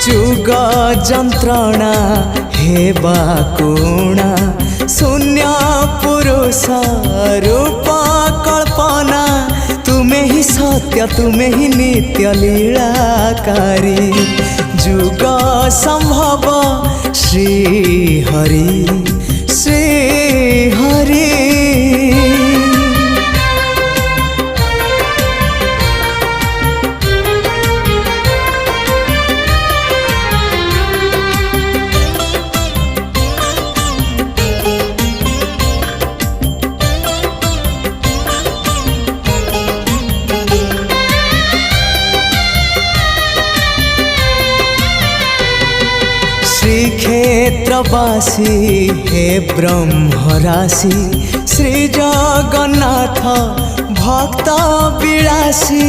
जुग जंत्रणा हेबा कुणा शून्य पुरुष रूप कल्पना तुम्हें ही सत्य तुम्हें ही नित्य लीलाकारी जुग संभव श्री हरि श्री हरि। श्रीक्षेत्रवासी हे ब्रह्मराशि श्री जगन्नाथ भक्त विलासी